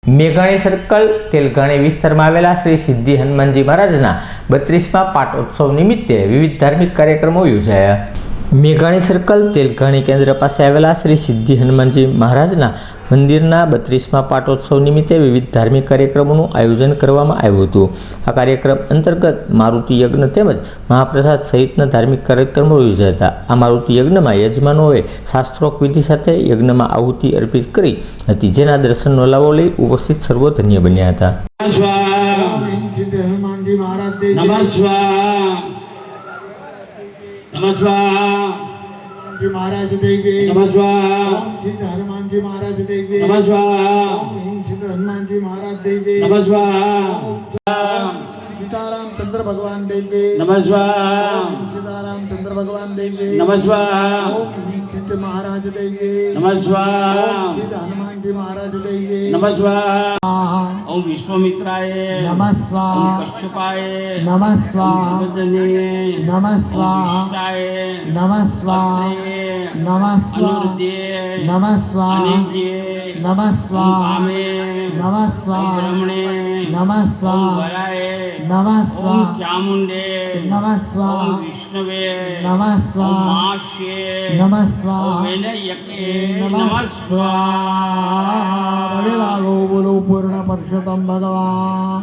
મેઘાણી સર્કલ તેલઘાણી વિસ્તારમાં આવેલા શ્રી સિદ્ધિ હનુમાનજી મહારાજના 32મા પાટોત્સવ નિમિત્તે વિવિધ ધાર્મિક કાર્યક્રમો યોજાયા. મેઘાણી સર્કલ તેલઘાણી કેન્દ્ર પાસે આવેલા શ્રી સિદ્ધિ હનુમાનજી મહારાજના મંદિરના 32મા પાટોત્સવ નિમિત્તે વિવિધ ધાર્મિક કાર્યક્રમોનું આયોજન કરવામાં આવ્યું હતું. આ કાર્યક્રમ અંતર્ગત મારુતિ યજ્ઞ તેમજ મહાપ્રસાદ સહિતના ધાર્મિક કાર્યક્રમો યોજાયા હતા. આ મારુતિ યજ્ઞમાં યજમાનોએ શાસ્ત્રોક્ત વિધિ સાથે યજ્ઞમાં આહુતિ અર્પિત કરી હતી, જેના દર્શનનો લાભો લઈ ઉપસ્થિત સર્વો ધન્ય બન્યા હતા. जी महाराज देवे नमस्कार। ओम सिद्ध हनुमान जी महाराज देवे नमस्कार। ओम सिद्ध हनुमान जी महाराज देवे नमस्कार। सीताराम चंद्र भगवान देवे नमस्कार। ओम सीताराम चंद्र भगवान देवे नमस्कार। ओम सिद्ध महाराज देवे नमस्कार। ओम सिद्ध हनुमान जी महाराज देवे नमस्कार। ओम विश्वामित्राय नमस्कार। ओम कश्यपाय नमस्कार। नमस्कार। नमस्कार। नमस्कार। नमस्कार। नमस्कार। नमस्कार। नमस्कार। नमस्कार। चामुंडे नमस्कार। विष्णुवे नमस्कार। माशे नमस्कार। विनायके नमस्कार। भले लागो बोलो पूर्ण पुरुषोत्तम भगवान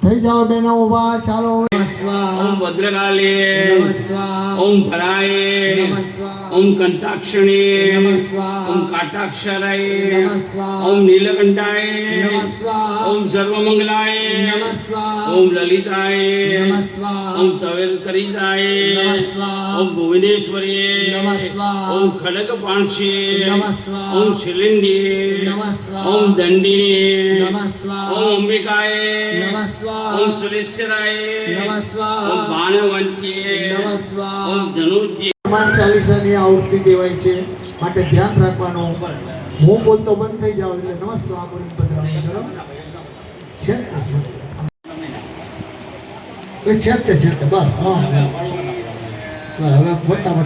થઈ જાઓ બેનો ઉભા ચાલો. નમસ્કાર. ઓમ ભદ્રકાલે નમસ્કાર. ઓમ ભરાય નમસ્કાર. ઓમ કંતાક્ષણે નમસ્કાર. ઓમ કાટાક્ષરાય નમસ્કાર. ઓમ નીલકંઠાય નમસ્કાર. ઓમ સર્વમંગલાય નમસ્કાર. ઓમ લલિતાય નમસ્કાર. ઓમ તવેતરીજાય નમસ્કાર. ઓમ ભુવનેશ્વરીય નમસ્કાર. ઓમ ખડગપાણશે નમસ્કાર. ઓમ શિલિંડી નમસ્કાર. ઓમ દંડિની નમસ્કાર. ઓમ અંબિકાય નમસ્કાર. ઓમ સુરેશ્વરાય નમસ્કાર. ઓમ બાણવંતીય નમસ્કાર. ઓમ ધનુર્ય. હનુમાન ચાલીસાની આવૃત્તિ કહેવાય છે, માટે ધ્યાન રાખવાનું. હું બોલતો બંધ થઈ જાવ એટલે નમસ્કાર બોલીને પધરાવવાનું કરો. છે બસ. હા હવે વધતા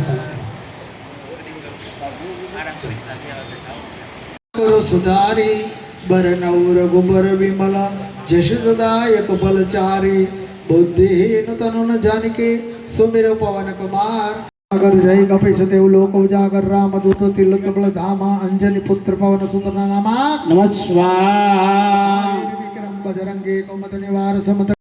કરો સુધારી બર નવ રઘુબર વિમલા જશોદાયક બલચારી બુદ્ધિહીન તનુન જાનકે સુમિર પવન કુમાર અગર જય કપિશ દેવ લોક ઉજાગર રામ દૂત તિલક બળ ધામા અંજની પુત્ર પવન સુત નામા નમસ્કાર. વિક્રમ બજરંગી કૌમત નિવાર સમત